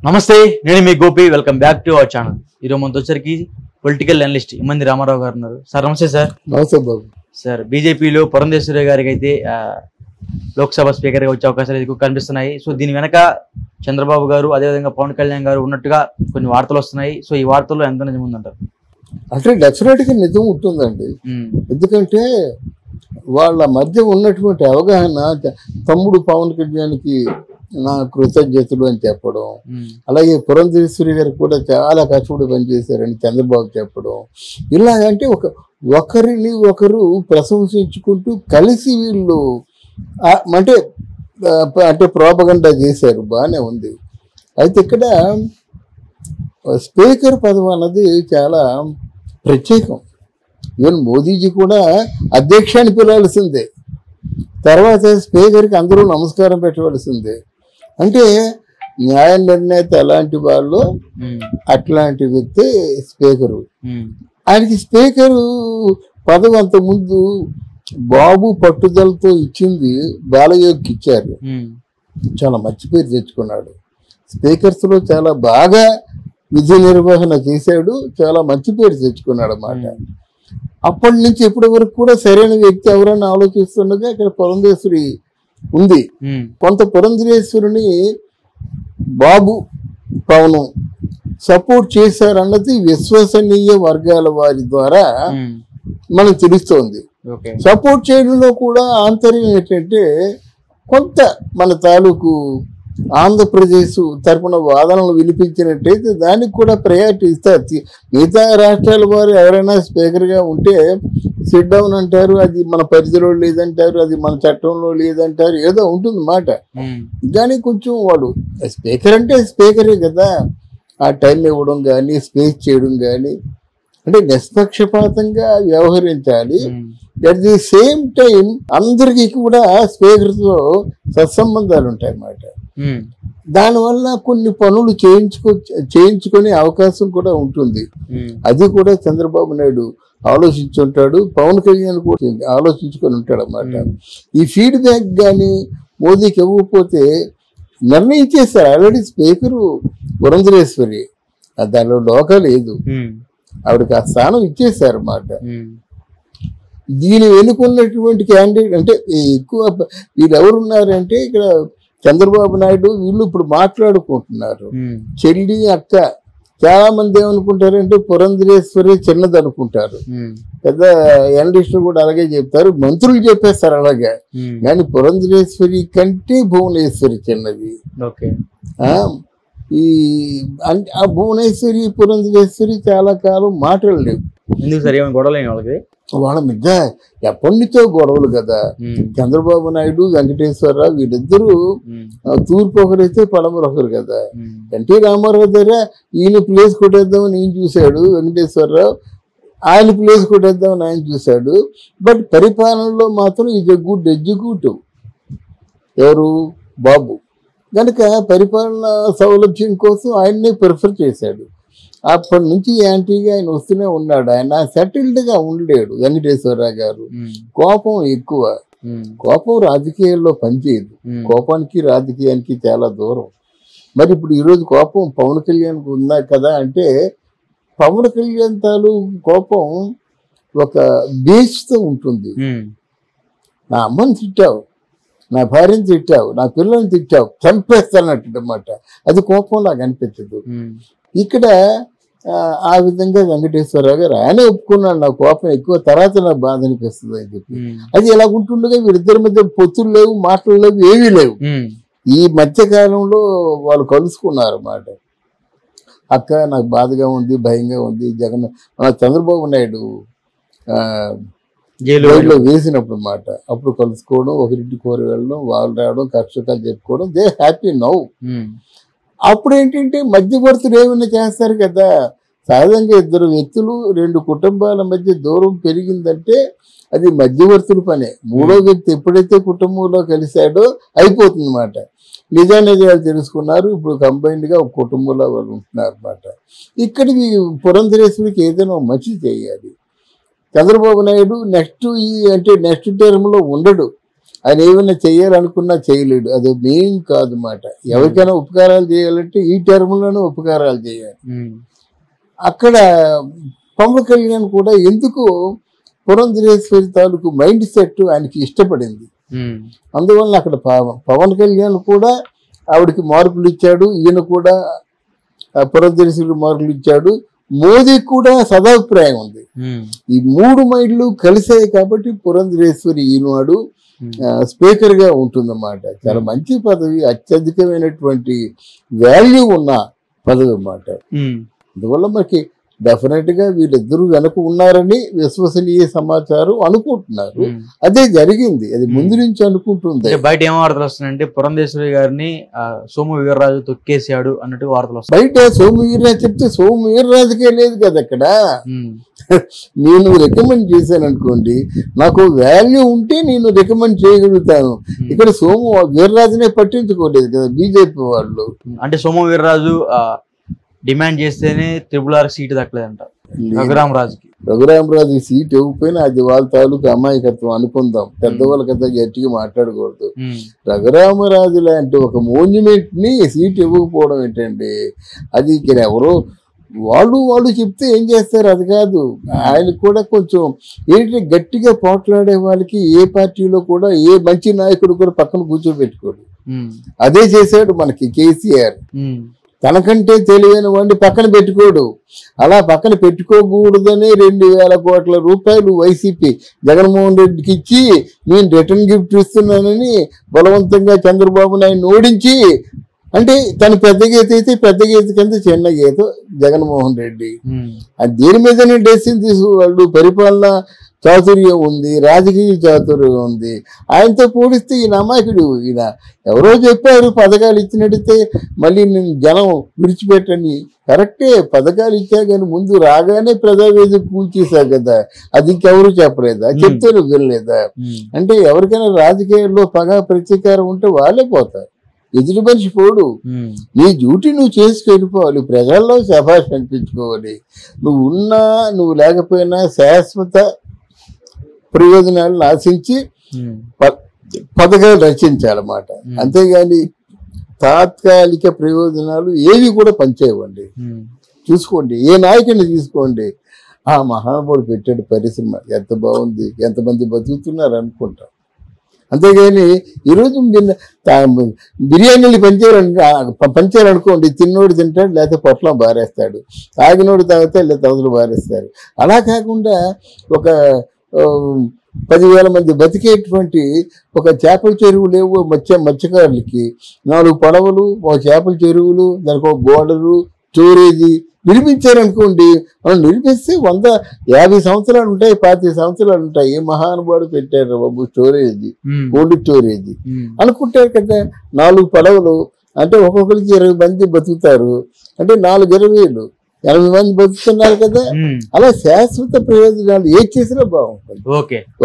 నమస్తే, నేను మీ Gopi. Welcome back to our channel. ఈరోజు మనతో వచ్చరికి పొలిటికల్ అనలిస్ట్ ఇమ్మంది రామారావు గారు ఉన్నారు. సార్ నమస్తే. సార్ నమస్తే బాబు. సార్, బీజేపీలో పురంధేశ్వరి గారికి అయితే లోక్సభ స్పీకర్గా వచ్చే అవకాశాలు ఎక్కువ కనిపిస్తున్నాయి. సో దీని వెనక చంద్రబాబు గారు, అదేవిధంగా పవన్ కళ్యాణ్ గారు ఉన్నట్టుగా కొన్ని వార్తలు వస్తున్నాయి. సో ఈ వార్తల్లో ఎంత నిజం ఉందంటారు? అంటే డెఫినెట్గా నిజం ఉంటుందండి. ఎందుకంటే వాళ్ళ మధ్య ఉన్నటువంటి అవగాహన, తమ్ముడు పవన్ కళ్యాణ్కి నా కృతజ్ఞతలు అని చెప్పడం, అలాగే పురంధేశ్వరి గారు కూడా చాలా కష్టపడి పనిచేశారని చంద్రబాబు చెప్పడం, ఇలాగంటే ఒకరిని ఒకరు ప్రశంసించుకుంటూ కలిసి వీళ్ళు అంటే అంటే ప్రోపగండా చేశారు. బాగానే ఉంది. అయితే ఇక్కడ స్పీకర్ పదవి అన్నది చాలా ప్రత్యేకం. ఈవెన్ మోదీజీ కూడా అధ్యక్షాన్ని పిలవాల్సిందే, తర్వాత స్పీకర్కి అందరూ నమస్కారం పెట్టవలసిందే. అంటే న్యాయ నిర్ణేత ఎలాంటి వాళ్ళు అట్లాంటి వ్యక్తి స్పీకరు. ఆయనకి స్పీకరు పదవి అంతకుముందు బాబు పట్టుదలతో ఇచ్చింది బాలయోగికి ఇచ్చారు. చాలా మంచి పేరు తెచ్చుకున్నాడు. స్పీకర్స్లో చాలా బాగా విధి నిర్వహణ చేశాడు, చాలా మంచి పేరు తెచ్చుకున్నాడు అన్నమాట. అప్పటి నుంచి ఇప్పటి వరకు కూడా సరైన వ్యక్తి ఎవరైనా ఆలోచిస్తుండగా ఇక్కడ పురంధేశ్వరి ఉంది. కొంత పురంధేశ్వరిని బాబు పవన్ సపోర్ట్ చేశారన్నది విశ్వసనీయ వర్గాల వారి ద్వారా మనం తెలుస్తోంది. సపోర్ట్ చేయడంలో కూడా ఆంతర్యం ఏంటంటే, కొంత మన తాలూకు ఆంధ్రప్రదేశ్ తరపున వాదనలు వినిపించినట్టయితే దానికి కూడా ప్రయారిటీ ఇస్తారు. మిగతా రాష్ట్రాల వారు ఎవరైనా స్పీకర్గా ఉంటే సిట్ డౌన్ అంటారు, అది మన పరిధిలో లేదంటారు, అది మన చట్టంలో లేదంటారు, ఏదో ఉంటుంది మాట. కానీ కొంచెం వాడు స్పీకర్ అంటే స్పీకరే కదా, ఆ టైం ఇవ్వడం కానీ స్పేస్ చేయడం కానీ, అంటే నిష్పక్షపాతంగా వ్యవహరించాలి. అట్ ది సేమ్ టైం అందరికీ కూడా స్పీకర్తో సత్సంబంధాలు ఉంటాయి అన్నమాట. దానివల్ల కొన్ని పనులు చేయించుకునే అవకాశం కూడా ఉంటుంది. అది కూడా చంద్రబాబు నాయుడు ఆలోచించుంటాడు, పవన్ కళ్యాణ్ కూడా ఆలోచించుకొని ఉంటాడు అన్నమాట. ఈ ఫీడ్బ్యాక్ కానీ మోదీకి ఇవ్వకపోతే నిర్ణయించేస్తారు. ఆల్రెడీ స్పీకరు పురంధేశ్వరి, దానిలో డోకా లేదు, ఆవిడకి ఆ స్థానం ఇచ్చేసారు అన్నమాట. దీని వెనుకున్నటువంటి క్యాండిడేట్ అంటే ఎక్కువ వీళ్ళు ఎవరున్నారంటే, ఇక్కడ చంద్రబాబు నాయుడు వీళ్ళు ఇప్పుడు మాట్లాడుకుంటున్నారు. చెల్లి అక్క, చాలా మంది ఏమనుకుంటారంటే పురంధేశ్వరి చిన్నది అనుకుంటారు, పెద్ద ఎనలిస్టులు కూడా అలాగే చెప్తారు, మంత్రులు చెప్పేస్తారు అలాగే. కానీ పురంధేశ్వరి కంటే భువనేశ్వరి చిన్నది. ఆ భువనేశ్వరి పురంధేశ్వరి చాలా కాలం మాటలు లేవు. వాళ్ళ మధ్య ఎప్పటి నుంచో గొడవలు కదా. చంద్రబాబు నాయుడు, వెంకటేశ్వరరావు వీళ్ళిద్దరూ తూర్పు ఒకరైతే పడమర ఒకరు కదా. ఎన్టీ రామారావు దగ్గర ఈయన ప్లేస్ కొట్టేద్దామని ఈయన చూశాడు వెంకటేశ్వరరావు, ఆయన ప్లేస్ కొట్టేద్దామని ఆయన చూశాడు. బట్ పరిపాలనలో మాత్రం ఈజ్ ఎ గుడ్ ఎగ్జిక్యూటివ్ ఎవరు బాబు, కనుక పరిపాలన సౌలభ్యం కోసం ఆయన్నే ప్రిఫర్ చేశాడు. అప్పటి నుంచి యాంటీగా ఆయన వస్తూనే ఉన్నాడు. ఆయన సెటిల్డ్గా ఉండలేడు వెంకటేశ్వరరావు గారు. కోపం ఎక్కువ, కోపం రాజకీయాల్లో పనిచేయదు. కోపానికి రాజకీయానికి చాలా దూరం. మరి ఇప్పుడు ఈరోజు కోపం పవన్ కళ్యాణ్కి ఉందా కదా అంటే, పవన్ కళ్యాణ్ తాలూకు కోపం ఒక బేస్తో ఉంటుంది. నా అమ్మని తిట్టావు, నా భార్యను తిట్టావు, నా పిల్లల్ని తిట్టావు, చంపేస్తానట్టు అన్నమాట. అది కోపం నాకు అనిపించదు. ఇక్కడ ఆ విధంగా వెంకటేశ్వరరావు గారు ఆయన ఒప్పుకున్నాడు, నా కోపం ఎక్కువ, తర్వాత నాకు బాధ అనిపిస్తుంది అని చెప్పి. అది ఎలా ఉంటుండగా వీరిద్దరి మధ్య పొత్తులు లేవు, మాటలు లేవు, ఏమీ లేవు. ఈ మధ్యకాలంలో వాళ్ళు కలుసుకున్నారు అన్నమాట. అక్క నాకు బాధగా ఉంది, భయంగా ఉంది, జగన్ మన చంద్రబాబు నాయుడు జైల్లో వేసినప్పుడు అన్నమాట. అప్పుడు కలుసుకోవడం, ఒకరింటి కోరి వెళ్ళడం, వాళ్ళు రావడం, కష్టకాలు చెప్పుకోవడం, దే హ్యాపీ నౌ. అప్పుడు ఏంటంటే మధ్యవర్తులు ఏమైనా చేస్తారు కదా. సహజంగా ఇద్దరు వ్యక్తులు, రెండు కుటుంబాల మధ్య దూరం పెరిగిందంటే అది మధ్యవర్తుల పనే. మూడో వ్యక్తి ఎప్పుడైతే కుటుంబంలో కలిశాడో అయిపోతుంది అన్నమాట. నిజానిజాలు తెలుసుకున్నారు, ఇప్పుడు కంబైన్డ్గా ఒక కుటుంబంలో వాళ్ళు ఉంటున్నారు అన్నమాట. ఇక్కడికి పురంధేశ్వరికి ఏదైనా మంచి చేయాలి. చంద్రబాబు నాయుడు నెక్స్ట్ టర్మ్లో ఉండడు. ఆయన ఏమైనా చేయాలనుకున్నా చేయలేడు. అది మెయిన్ కాదు మాట. ఎవరికైనా ఉపకారాలు చేయాలంటే ఈ టర్మ్లోనే ఉపకారాలు చేయాలి. అక్కడ పవన్ కళ్యాణ్ కూడా ఎందుకు పురంధరేశ్వరి తాలూకు మైండ్ సెట్ ఆయనకి ఇష్టపడింది. అందువల్ల అక్కడ పవన్ కళ్యాణ్ కూడా ఆవిడకి మార్కులు ఇచ్చాడు, ఈయన కూడా పురంధరేశ్వరి మార్కులు ఇచ్చాడు. మోదీకి కూడా సదాభిప్రాయం ఉంది. ఈ 3 మైండ్లు కలిసాయి కాబట్టి పురంధరేశ్వరి ఈనాడు స్పీకర్ గా ఉంటుందన్నమాట. చాలా మంచి పదవి, అత్యధికమైనటువంటి వాల్యూ ఉన్న పదవి అన్నమాట. అందువల్ల మనకి డెఫినెట్ గా వీళ్ళిద్దరూ వెనక ఉన్నారని విశ్వసనీయ సమాచారం అనుకుంటున్నారు. అదే జరిగింది, అది ముందు నుంచి అనుకుంటుంది. బయట ఏం వార్తలు వస్తున్నాయంటే పురంధేశ్వరి గారిని సోము వీర్రాజు తొక్కేసాడు అన్నట్టు వార్తలు వస్తాయి. బయట సోము వీర్రాజు చెప్తే సోము వీర్రాజుకే లేదు కదా అక్కడ. నేను రికమెండ్ చేశాను అనుకోండి, నాకు వాల్యూ ఉంటే నేను రికమెండ్ చేయగలుగుతాను. ఇక్కడ సోము వీర్రాజునే పట్టించుకోలేదు కదా బీజేపీ వాళ్ళు. అంటే సోము వీర్రాజు డిమాండ్ చేస్తేనే RRR సీటు దక్కలేదంట రఘురామరాజుకి సీట్ ఇవ్వకపోయినా అది వాళ్ళ తాలూకు అమాయకత్వం అనుకుందాం. పెద్దవాళ్ళ కదా గట్టిగా మాట్లాడకూడదు. రఘురామరాజు లాంటి ఒక మోన్యుమెంట్ ని సీట్ ఇవ్వకపోవడం ఏంటండి, అది ఇక్కడ ఎవరో వాళ్ళు చెప్తే ఏం చేస్తారు, అది కాదు. ఆయనకు కూడా కొంచెం ఏంటంటే గట్టిగా పోట్లాడే వాళ్ళకి ఏ పార్టీలో కూడా ఏ మంచి నాయకుడు కూడా పక్కన కూర్చోబెట్టుకోడు. అదే చేశాడు మనకి కేసీఆర్. తనకంటే తెలివైన వాడిని పక్కన పెట్టుకోడు. అలా పక్కన పెట్టుకోకూడదని 2,000 కోట్ల రూపాయలు వైసీపీ జగన్మోహన్ రెడ్డికి ఇచ్చి నేను రిటర్న్ గిఫ్ట్ ఇస్తున్నానని బలవంతంగా చంద్రబాబు నాయుడు ఓడించి, అంటే తను పెద్ద గీత అయితే పెద్ద గీత కింద చిన్న గీత జగన్మోహన్ రెడ్డి. అది దేని మీదనే డెసిషన్ తీసుకోవాళ్ళు. పరిపాలన చాతుర్యం ఉంది, రాజకీయ చాతుర్యం ఉంది. ఆయనతో పోలిస్తే ఈయన అమాయకుడు. ఈయన ఎవరో చెప్పారు పథకాలు ఇచ్చినట్టయితే మళ్ళీ నేను జనం విడిచిపెట్టని. కరెక్టే, పథకాలు ఇచ్చా కానీ ముందు రాగానే ప్రజావేదిక కూల్చేశా కదా, అది ఇంకెవరు చెప్పలేదా, చెప్తే నువ్వు వినలేదా? అంటే ఎవరికైనా రాజకీయాల్లో పగ ప్రతీకారం ఉంటే వాళ్ళే పోతారు, ఎదుటి మనిషి పోడు. నీ డ్యూటీ నువ్వు చేసుకెళ్ళిపోవాలి, ప్రజల్లో శభాష్ అనిపించుకోవాలి. నువ్వు ఉన్నా నువ్వు లేకపోయినా శాశ్వత ప్రయోజనాలను ఆశించి పథకాలు రచించాలన్నమాట. అంతేగాని తాత్కాలిక ప్రయోజనాలు ఏవి కూడా పనిచేయవండి. చూసుకోండి, ఏ నాయకుడిని తీసుకోండి, ఆ మహానుభావుడు పెట్టాడు పరిశ్రమ, ఎంత బాగుంది, ఎంతమంది బతుకుతున్నారు అనుకుంటాం. అంతేగాని ఈరోజు బిర్యానీలు పంచారనుకోండి, తిన్నోడు తింటాడు, లేకపోతే పొట్లం బారేస్తాడు, తాగినోడు తాగితే లేదా తవతలు బారేస్తారు. అలా కాకుండా ఒక 10,000 మంది బతికేటువంటి ఒక చేపల చెరువు లేవు మత్స్యకారులకి 4 పడవలు, ఒక చేపల చెరువులు, దానికి ఒక బోర్డరు, స్టోరేజీ నిర్మించారనుకోండి. మనం నిర్మిస్తే 150 సంవత్సరాలు ఉంటాయి, 25 సంవత్సరాలు ఉంటాయి. ఏ మహానుభావుడు పెట్టారు బాబు స్టోరేజీ, కోల్డ్ స్టోరేజీ అనుకుంటారు కదా. 4 పడవలు అంటే ఒక్కొక్కరికి 20 మంది బతుకుతారు, అంటే 4-20 80 మంది బతుకుతున్నారు కదా. అలా శాశ్వత ప్రయోజనాలు ఏది చేసినా బాగుంటుంది.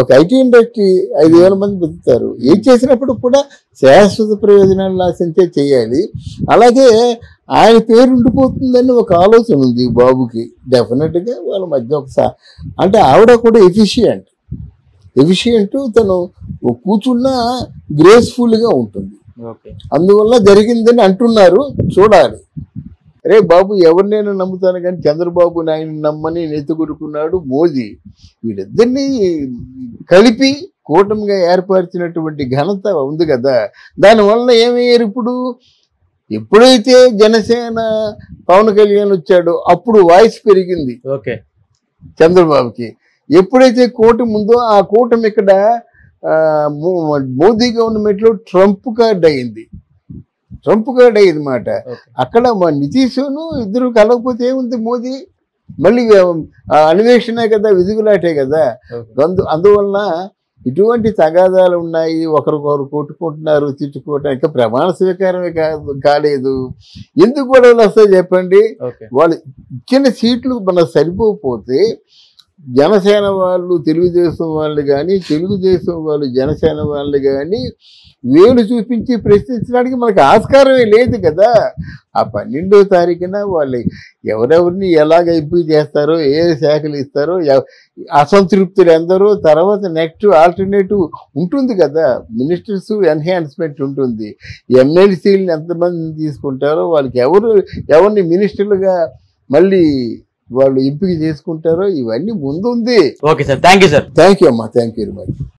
ఒక ఐటీ ఇండస్ట్రీ 5,000 మంది బతుకుతారు, ఏది చేసినప్పుడు కూడా శాశ్వత ప్రయోజనాలు ఆశించే చేయాలి. అలాగే ఆయన పేరు ఉండిపోతుందని ఒక ఆలోచన ఉంది బాబుకి. డెఫినెట్ గా వాళ్ళ మధ్య ఒకసారి అంటే ఆవిడ కూడా ఎఫిషియంట్, తను కూర్చున్నా గ్రేస్ఫుల్ గా ఉంటుంది. అందువల్ల జరిగిందని అంటున్నారు, చూడాలి. అరే బాబు, ఎవరినైనా నమ్ముతాను కానీ చంద్రబాబు నాయుడు నమ్మని నెత్తుకొరుకున్నాడు మోదీ. వీళ్ళిద్దరినీ కలిపి కూటమిగా ఏర్పరిచినటువంటి ఘనత ఉంది కదా. దానివల్ల ఏమయ్యారు, ఎప్పుడైతే జనసేన పవన్ కళ్యాణ్ వచ్చాడో అప్పుడు వాయిస్ పెరిగింది చంద్రబాబుకి. ఎప్పుడైతే కూటమి ఉందో ఆ కూటమి ఇక్కడ మోదీ గవర్నమెంట్ లో ట్రంప్ కార్డ్ అయింది మాట. అక్కడ నితీష్ను ఇద్దరు కలగకపోతే ఏముంది, మోదీ మళ్ళీ అన్వేషణే కదా, విధుగులాటే కదా. అందువలన ఇటువంటి తగాదాలు ఉన్నాయి, ఒకరికొకరు కొట్టుకుంటున్నారు, తిట్టుకోవటం. ఇంకా ప్రమాణ స్వీకారమే కాలేదు, ఎందుకు గొడవలు వస్తాయి చెప్పండి. వాళ్ళు ఇచ్చిన సీట్లు మనకు సరిపోకపోతే జనసేన వాళ్ళు తెలుగుదేశం వాళ్ళు కానీ, తెలుగుదేశం వాళ్ళు జనసేన వాళ్ళు కానీ వేలు చూపించి ప్రశ్నించడానికి మనకు ఆస్కారమే లేదు కదా. ఆ 12వ తారీఖున వాళ్ళు ఎవరెవరిని ఎలాగ ఎంపిక చేస్తారో, ఏ శాఖలు ఇస్తారో, అసంతృప్తులు ఎందరో, తర్వాత నెక్స్ట్ ఆల్టర్నేటివ్ ఉంటుంది కదా, మినిస్టర్స్ ఎన్హాన్స్మెంట్ ఉంటుంది, ఎమ్మెల్సీలను ఎంతమందిని తీసుకుంటారో, వాళ్ళకి ఎవరిని మినిస్టర్లుగా మళ్ళీ వాళ్ళు ఎంపిక చేసుకుంటారో ఇవన్నీ ముందుంది. Okay sir, thank you sir. Thank you అమ్మా, థ్యాంక్ యూ వెరీ మచ్.